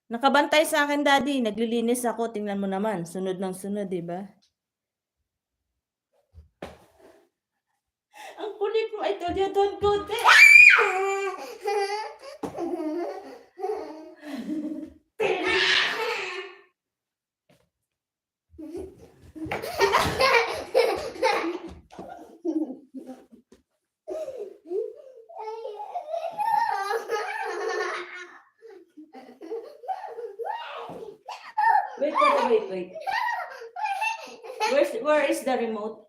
Nakabantay sa akin, daddy. Naglilinis ako. Tingnan mo naman. Sunod ng sunod, di ba? Ang kulit mo. I told you don't go there. Wait. Where is the remote?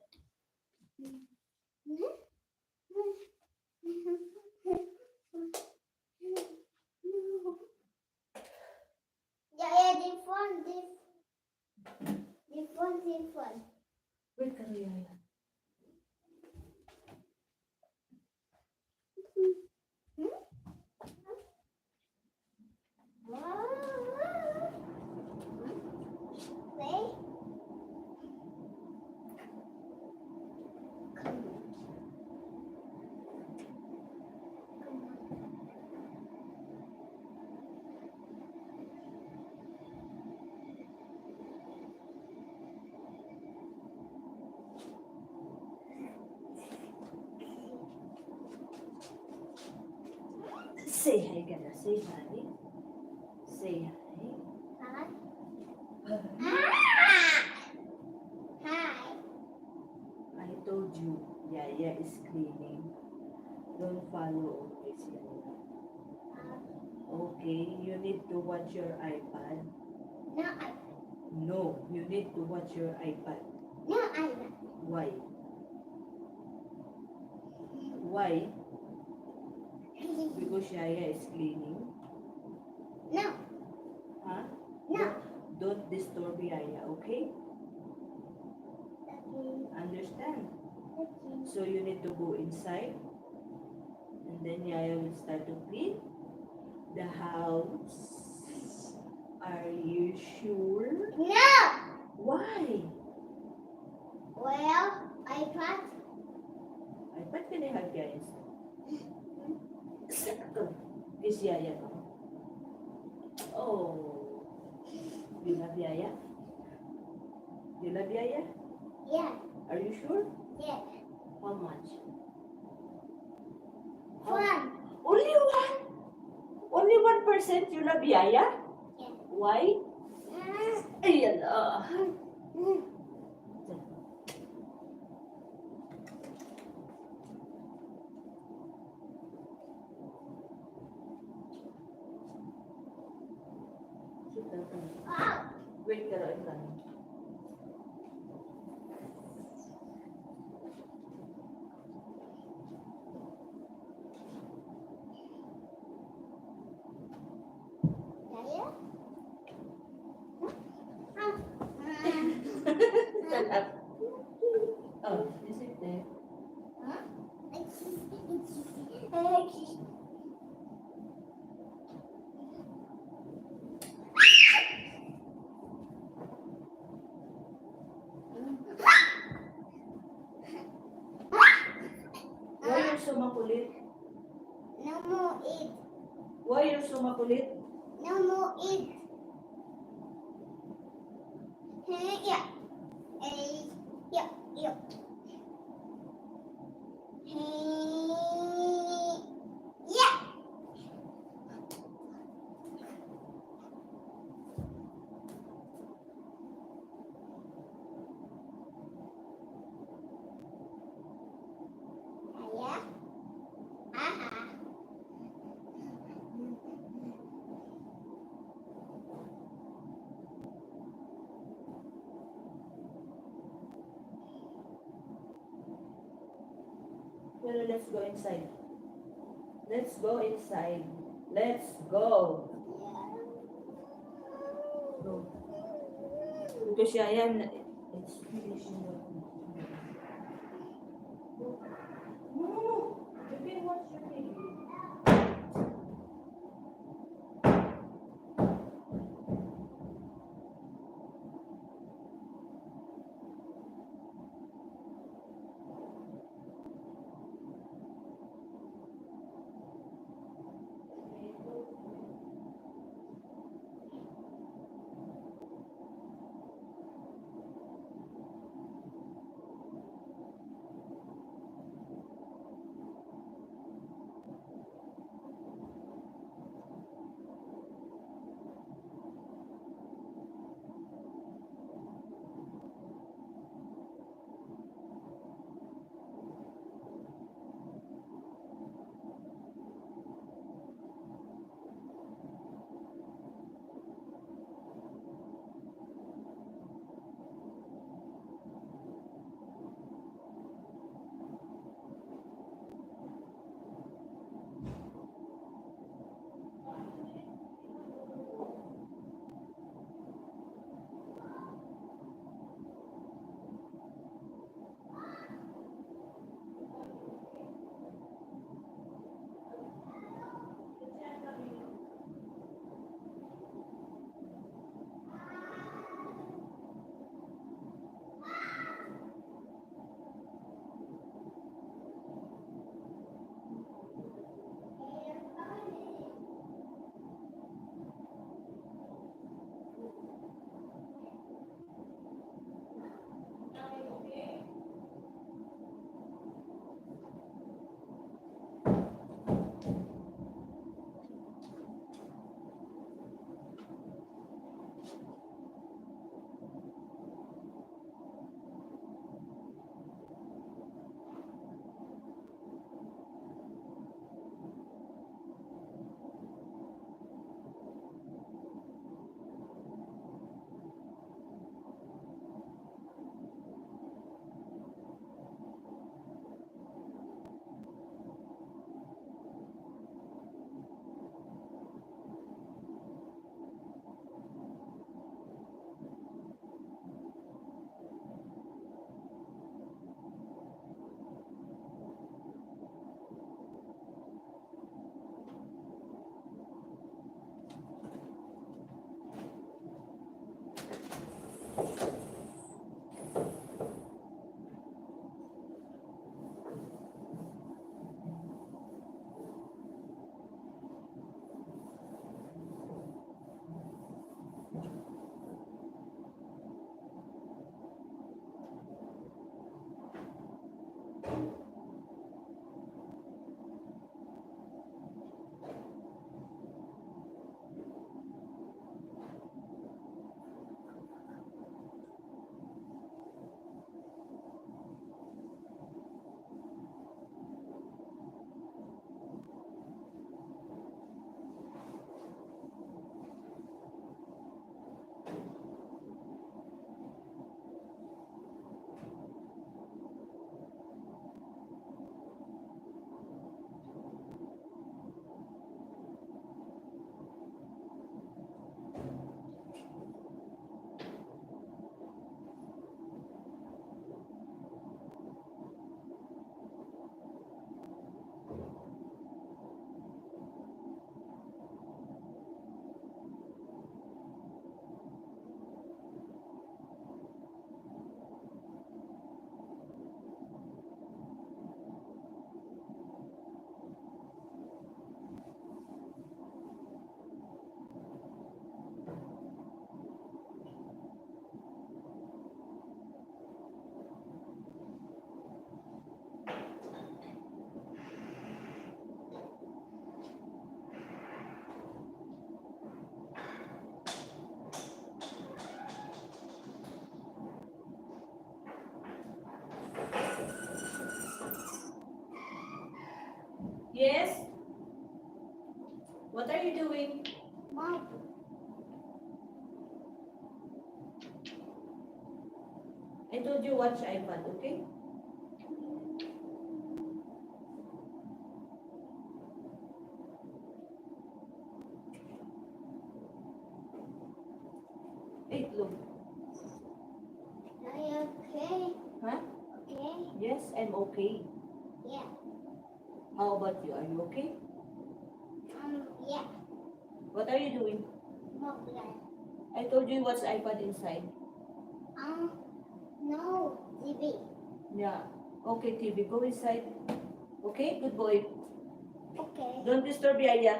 This one. Wait, Kariyaya. Say hi, Gana. Say hi. Say hi. Hi. I told you, Yaya is cleaning. Don't follow always, Yaya. Okay, you need to watch your iPad. No, you need to watch your iPad. No, I don't. Why? Why? Because Yaya is cleaning. No. Huh? No. Don't disturb Yaya, okay? Understand? So you need to go inside. And then Yaya will start to clean the house. Are you sure? No. Why? Well, iPad. iPad can I have Yaya? Kiss Yaya. Oh. You love Yaya? You love Yaya? Yeah. Are you sure? Yeah. How much? One. Only one? Only 1% you love Yaya? Yeah. Why? Ayan. Wait, karoon lang. Yeah. Stand up. Oh, is it there? Huh? Why you're so makulit? No more eat. Why you're so makulit? No more eat. Yeah. Yeah. Yeah. Yeah. Yeah. Well, let's go inside. Let's go inside. Let's go. Go. Because Yaya, it's finishing. No. You can watch your TV. Yes? What are you doing? Mom. I told you watch iPad, okay? Hey, look. Are you okay? Huh? Okay. Yes, I'm okay. Yeah. How about you? Are you okay? Yeah. What are you doing? Mom. Yeah. I told you watch iPad inside. No. TV. Yeah. Okay, TV, go inside. Okay, good boy. Okay. Don't disturb Yaya.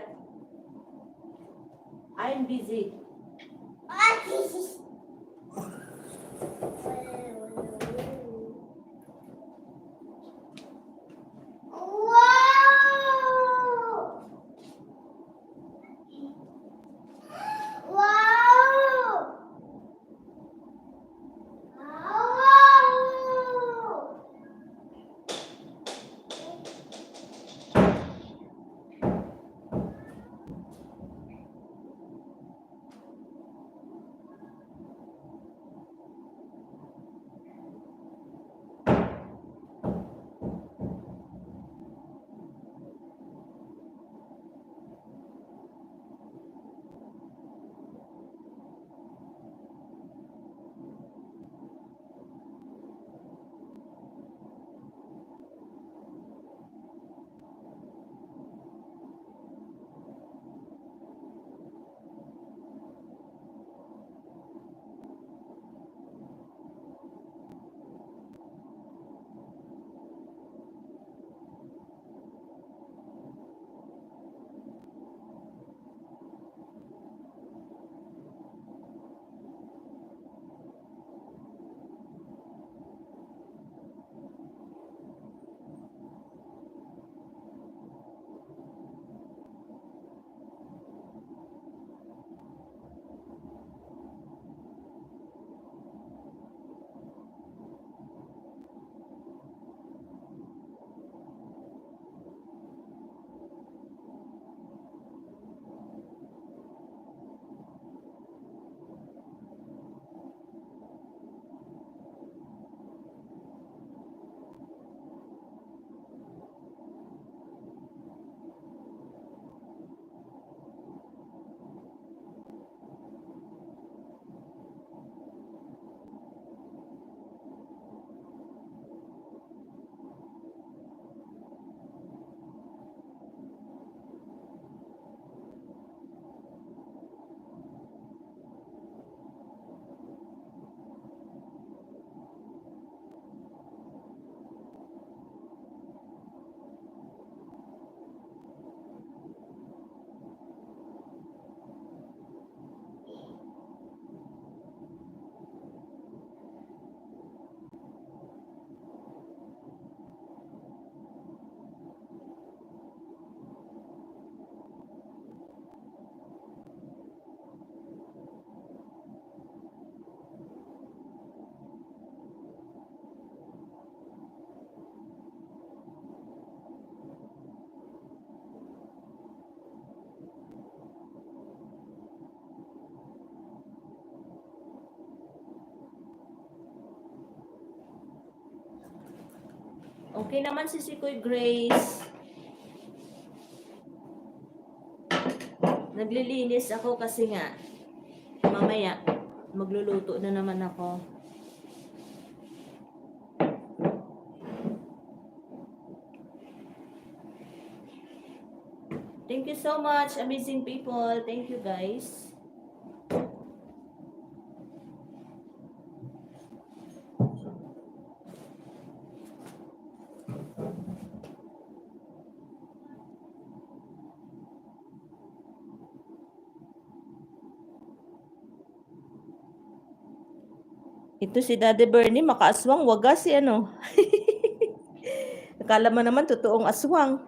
I'm busy. Wow! Wow! Wow! Okay naman si Sikoy Grace. Naglilinis ako kasi nga mamaya magluluto na naman ako. Thank you so much, amazing people. Thank you, guys. Ito si Daddy Bernie, makaaswang, wagas si ano. Akala mo naman totoong aswang.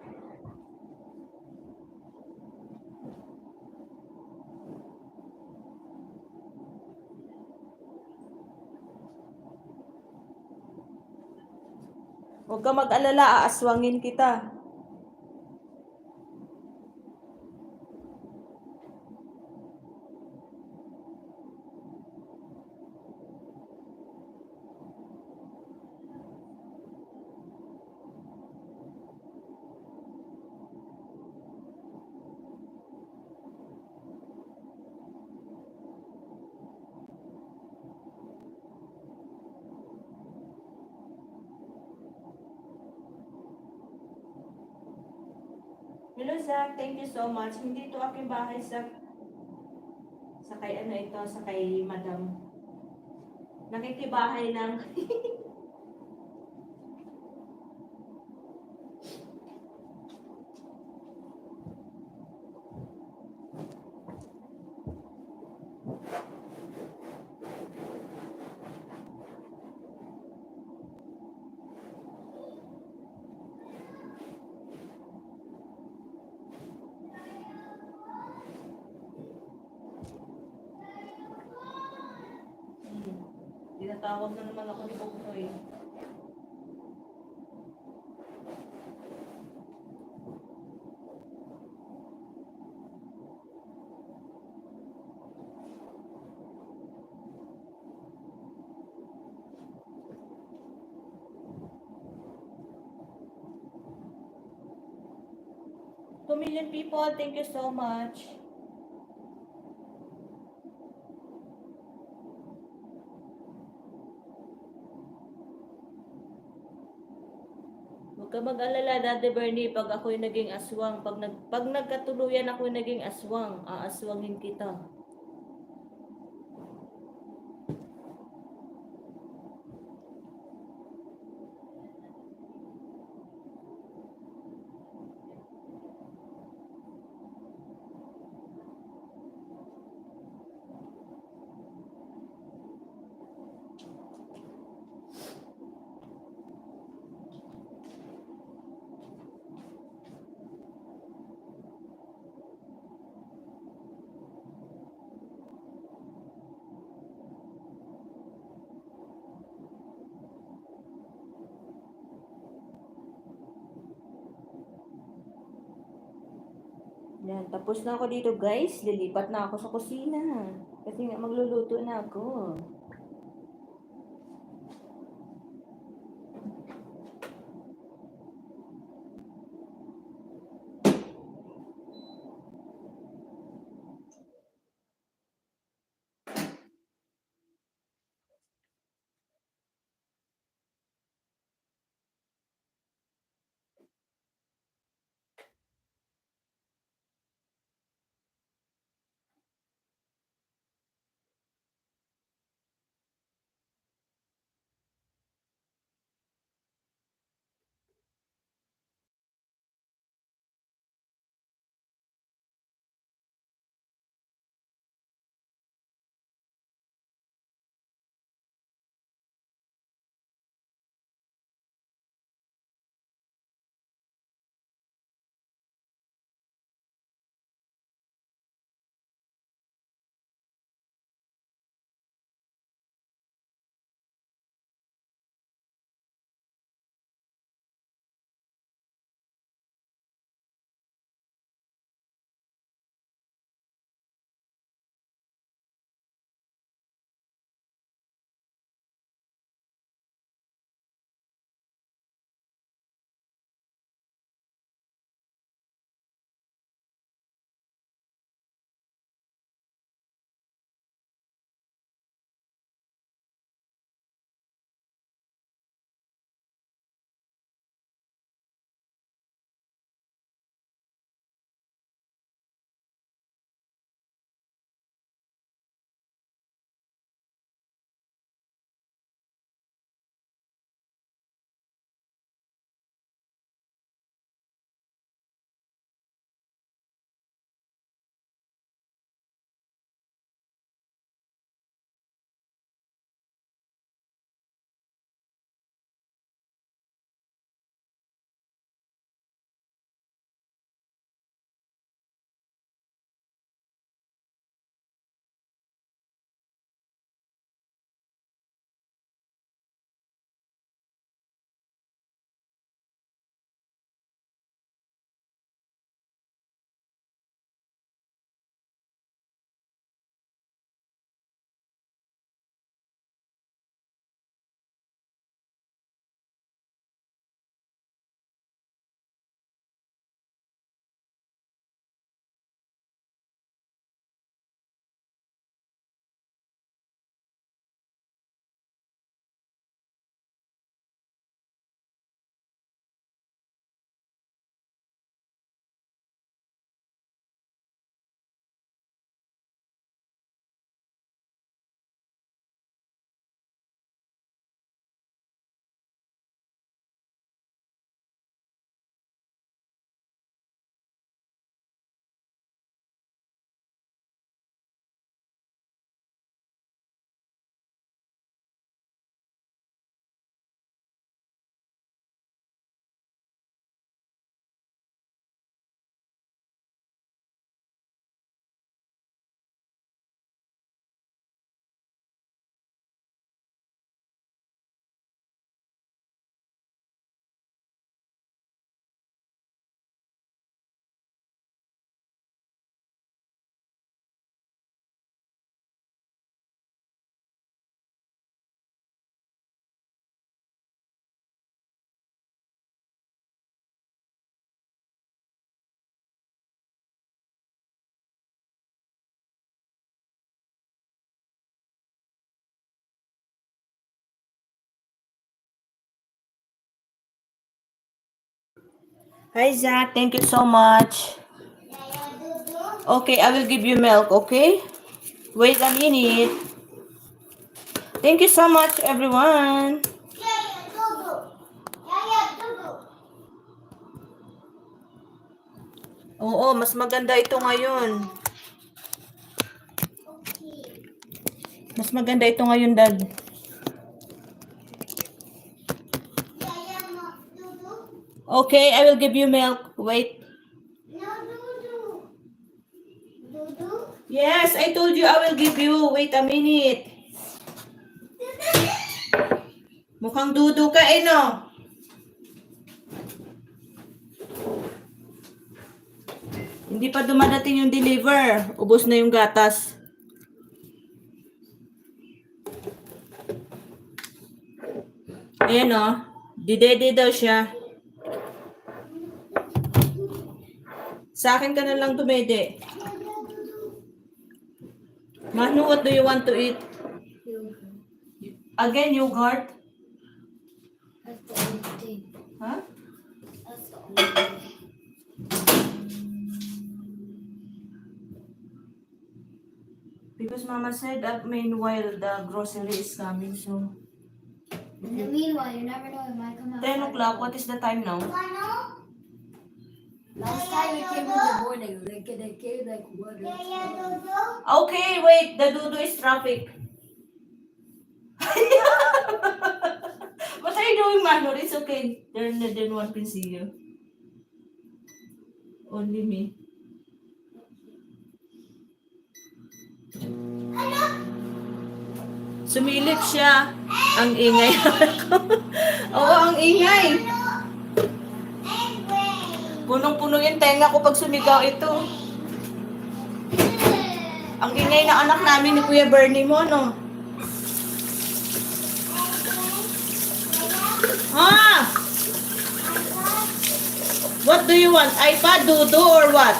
Huwag ka mag-alala, aaswangin kita. Hello, Zach. Thank you so much. Hindi ito aking bahay, Zach. Sa kay ano ito, sa kay Madam. Nakikibahay lang. Tinatawag na naman ako ni Buknoy. Two million people, thank you so much. Huwag ka mag-alala, Daddy Bernie, pag ako'y naging aswang, pag nagkatuluyan ako'y naging aswang, aaswangin kita. Yan, tapos na ako dito guys. Lilipat na ako sa kusina. Kasi nga magluluto na ako. Hi, Zach. Thank you so much. Yaya Dudu. Okay, I will give you milk, okay? Wait a minute. Thank you so much, everyone. Yaya Dudu. Yaya Dudu. Oo, mas maganda ito ngayon. Okay. Mas maganda ito ngayon, Dad. Yaya Dudu. Okay, I will give you milk. Wait. No Dudu. Dudu. Yes, I told you I will give you. Wait a minute. Mukhang dudu ka eh, no? Hindi pa dumadating yung deliver. Ubos na yung gatas. Ayan o. Didede daw siya. Sa akin ka na lang dumede. Manu, what do you want to eat? Again, yogurt? That's the only thing. Huh? That's the only thing. Because Mama said that meanwhile the grocery is coming, so... In the meanwhile, you never know, it might come out. 10 o'clock, what is the time now? Last time we came in the morning, they came like what? Okay, wait, the dudu is traffic. What are you doing, Manu? It's okay. Then one can see you. Only me. Sumilip siya. Ang ingay. Oo, ang ingay. Punong-puno yung tenga ko pag sumigaw ito. Ang ingay na anak namin ni Kuya Bernie mo, no? Ha? What do you want? iPad, Dudu, or what?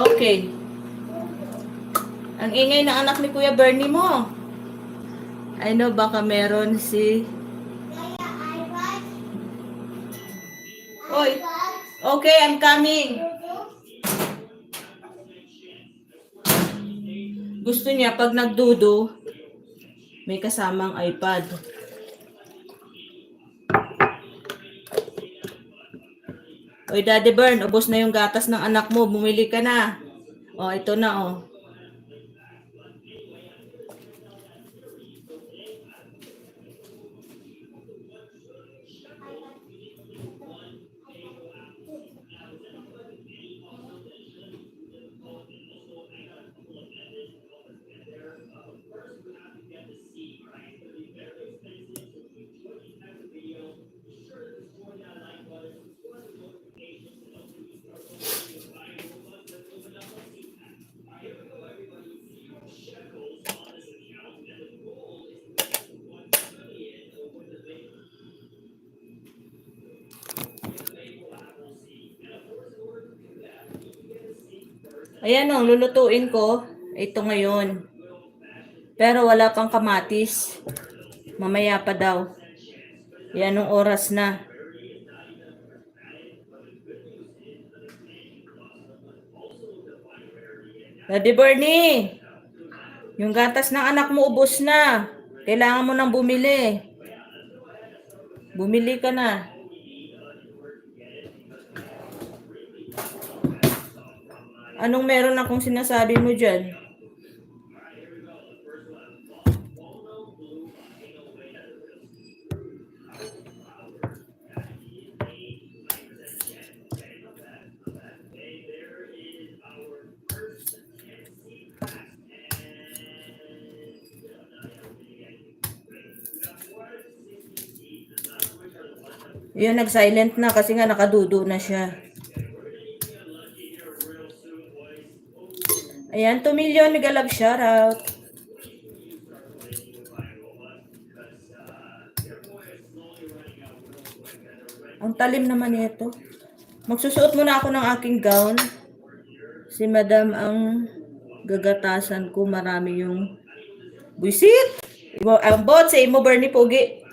Okay. Ang ingay na anak ni Kuya Bernie mo. I know, baka meron si... Oy. Okay, I'm coming. Gusto niya pag nagdudo, may kasamang iPad. Oy, Daddy Bern, ubos na yung gatas ng anak mo. Bumili ka na. Oh, ito na, oh. Ayan o, lulutuin ko. Ito ngayon. Pero wala pang kamatis. Mamaya pa daw. Yan ang oras na. Daddy Bernie, yung gatas ng anak mo ubos na. Kailangan mo nang bumili. Bumili ka na. Anong meron akong sinasabi mo dyan? Yun, nag-silent na kasi nga nakadudo na siya. Ayan, 2 million, mega love shoutout. Ang talim naman ito. Magsusuot muna ako ng aking gown. Si Madam ang gagatasan ko. Marami yung buisit. Ang bot, say mo Bernie Pogi.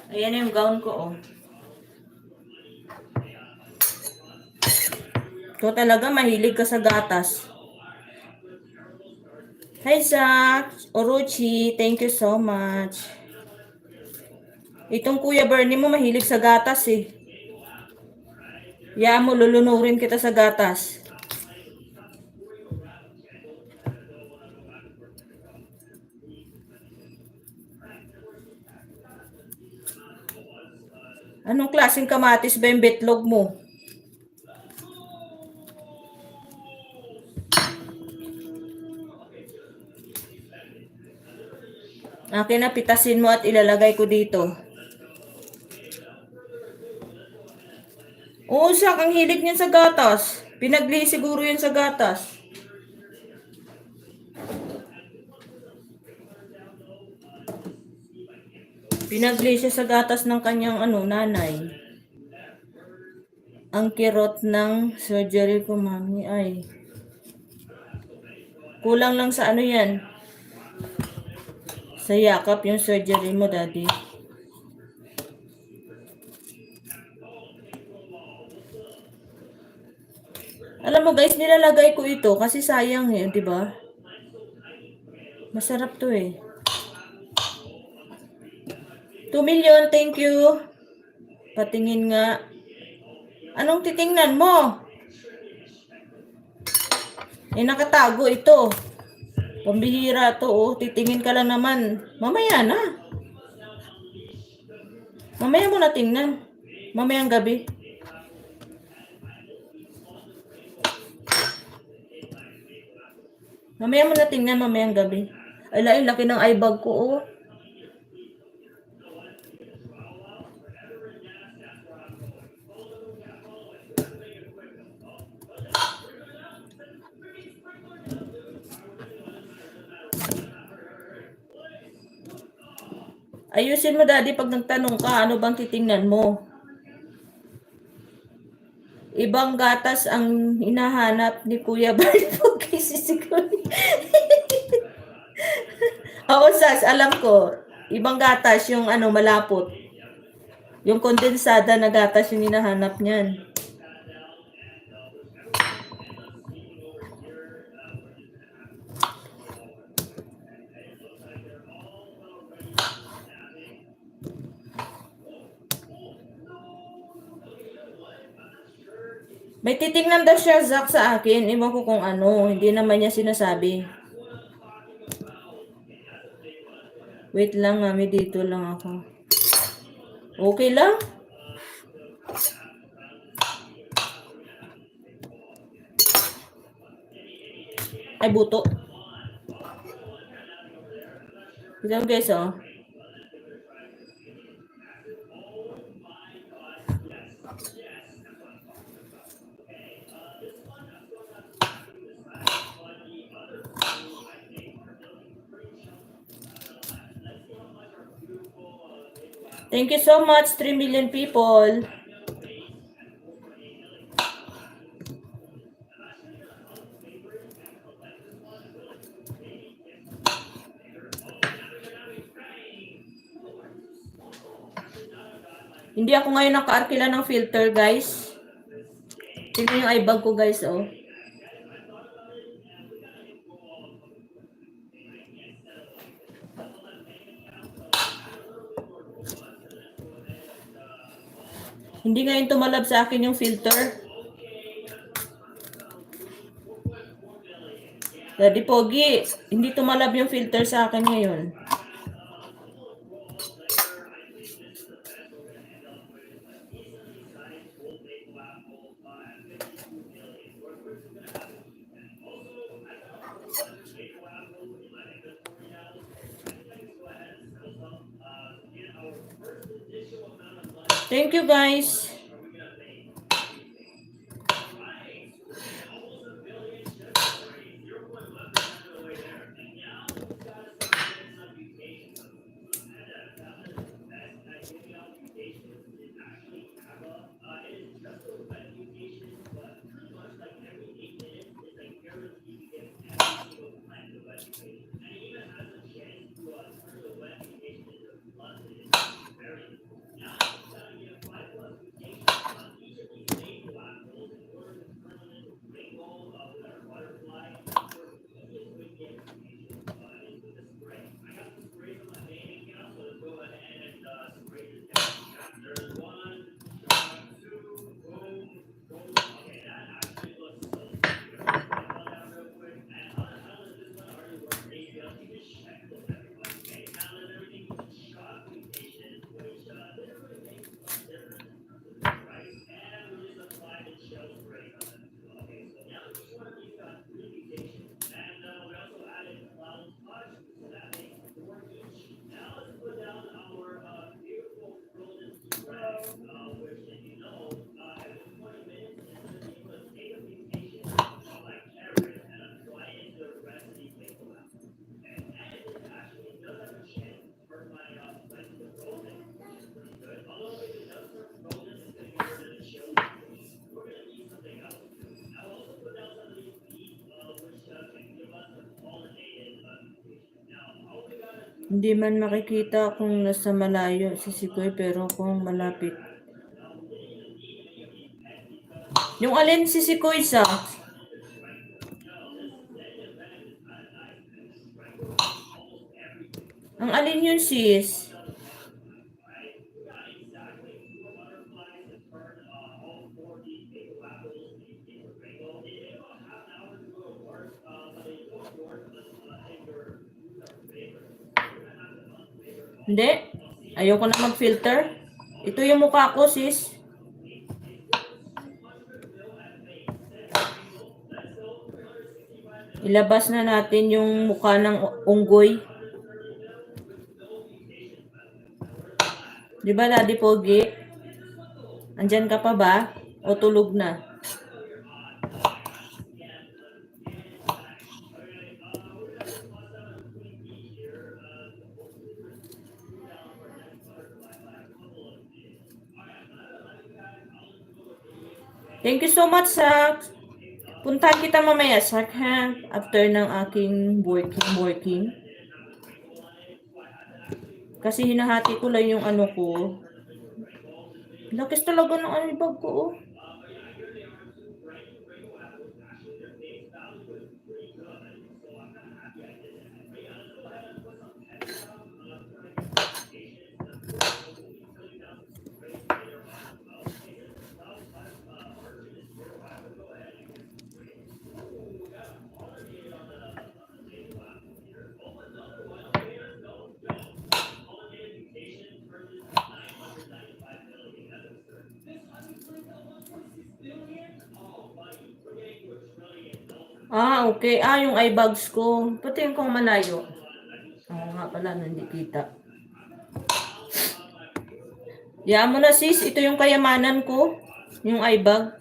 Ayan na yung gown ko, oh. Ikaw talaga, mahilig ka sa gatas. Hi, Zach. Orochi, thank you so much. Itong Kuya Bernie mo, mahilig sa gatas, eh. Yaan mo, lulunurin kita sa gatas. Anong klaseng kamatis ba yung betlog mo? Akin na, pitasin mo at ilalagay ko dito. Oo, Sak, ang hilig niyan sa gatas. Pinaglihi siguro yan sa gatas. Pinagli siya sa gatas ng kanyang nanay. Ang kirot ng surgery ko, mami, ay. Kulang lang sa yan. Sa yakap yung surgery mo, daddy. Alam mo guys, nilalagay ko ito kasi sayang di ba? Masarap to 2 million, thank you. Patingin nga. Anong titingnan mo? Nakatago ito. Pambihira to, titingin ka lang naman. Mamaya na. Mamaya mo na tingnan. Mamayang gabi. Mamaya mo na tingnan, mamayang gabi. Ay, laki ng eye bag ko, Ayusin mo, daddy, pag nagtanong ka, ano bang titingnan mo? Ibang gatas ang hinahanap ni Kuya Bart po kasi siguro. Oo, Sas, alam ko. Ibang gatas yung malapot. Yung kondensada na gatas yung hinahanap niyan. May titingnan daw siya, Zach, sa akin. Iwan ko kung ano. Hindi naman niya sinasabi. Wait lang, mami. Dito lang ako. Okay lang? Ay, buto. Tignan mo guys, Thank you so much, 3 million people. Hindi ako ngayon naka-arkila ng filter, guys. Tingnan yung eye bag ko, guys, Hindi ngayon tumalab sa akin yung filter. Daddy Pogi, hindi tumalab yung filter sa akin ngayon. Thank you, guys. Hindi man makikita kung nasa malayo si Sikoy pero kung malapit. Yung alin si Sikoy sa? Ang alin yun sis? Hindi. Ayoko na mag-filter. Ito yung mukha ko sis. Ilabas na natin yung mukha ng unggoy. Di ba, Daddy Pogi? Andyan ka pa ba? O tulog na? Thank you so much, Sak. Puntahan kita mamaya, Sak, ha? After ng aking working. Kasi hinahati ko lang yung ano ko. Lakis talaga ng ano bag ko, oh. Ah, okay. Ah, yung eye bags ko. Pati yung kung malayo. Oo nga pala, hindi kita. Yaan mo na sis, ito yung kayamanan ko. Yung eye bag.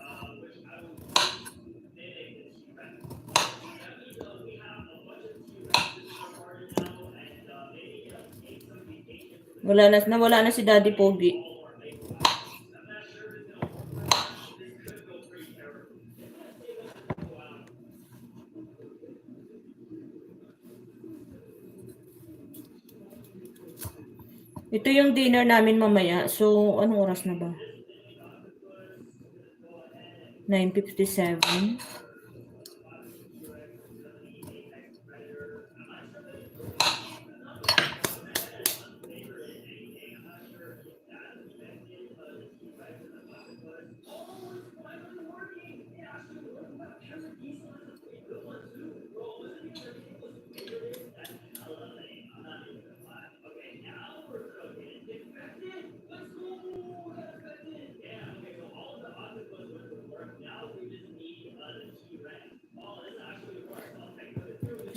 Nawala na si Daddy Pogi. Ito yung dinner namin mamaya. So, anong oras na ba? 9:57.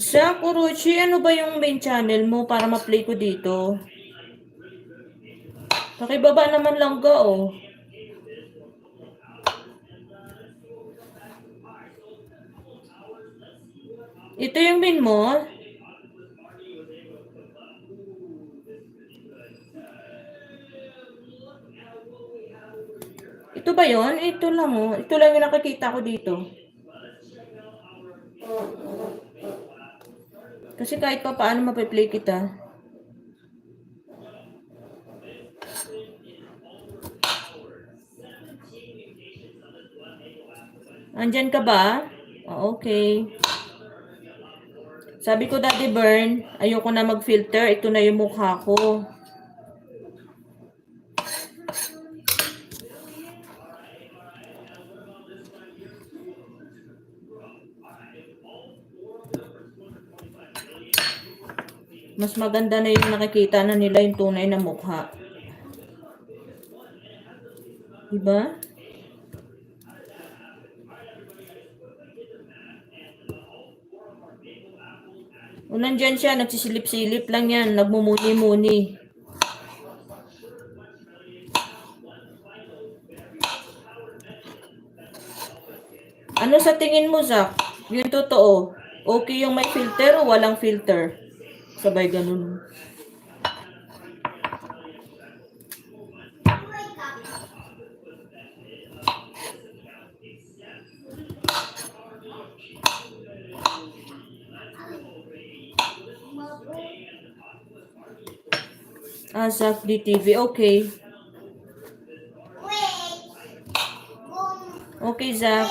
Sa Kuruchi, ano ba yung main channel mo para ma-play ko dito? Pakibaba naman lang ga, oh. Ito yung main mo? Ito ba yon? Ito lang, oh. Ito lang yung nakikita ko dito. Kasi kahit pa paano mape-play kita. Andyan ka ba? Oh, okay. Sabi ko, Daddy Burn, ayoko na mag-filter. Ito na yung mukha ko. Mas maganda na yung nakikita na nila yung tunay na mukha. Diba? O nandyan siya, nagsisilip-silip lang yan, nagmumuni-muni. Ano sa tingin mo, Zach? Yung totoo. Okay yung may filter o walang filter? Sabay ganun. Zach DTV. Okay. Okay, Zach.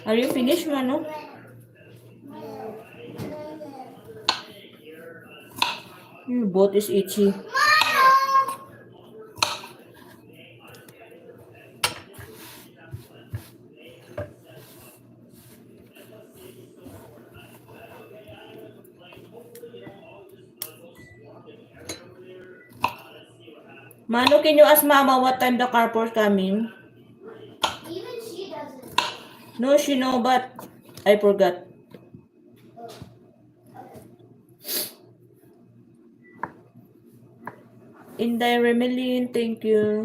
Are you finished, Mano? Your boat is itchy. Mano, can you ask Mama what time the carport coming? Even she doesn't. No, she know, but I forgot. Inday Remelin, thank you.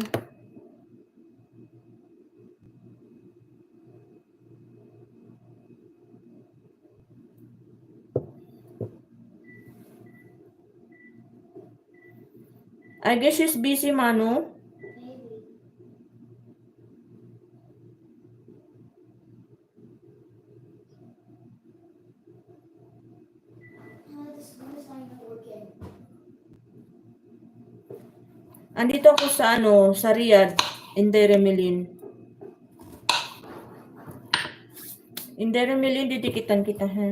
I guess she's busy, Manu. Maybe. This one is not even working. Andito ako sa Riyadh, Inday Remelin. Inday Remelin, didikitan kita, ha?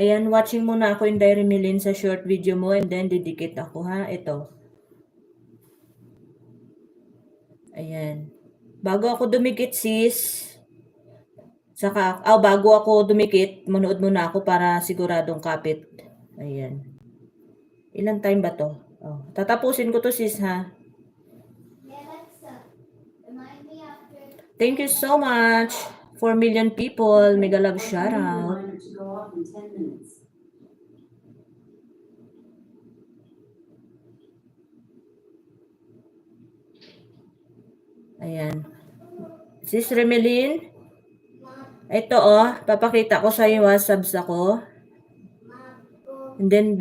Ayan, watching muna ako Inday Remelin sa short video mo and then didikit ako, ha? Ito. Ayan. Bago ako dumikit, sis. Bago ako dumikit, manood muna ako para siguradong kapit. Ayan. Ilang time ba to? Oh, tatapusin ko to, sis, ha? Yeah, Alexa, remind me after. Thank you so much. 4 million people. Mega love shout out. To go off in 10 minutes. Ayan. Sis Remelin, ito papakita ko sa iyo subs ako. And then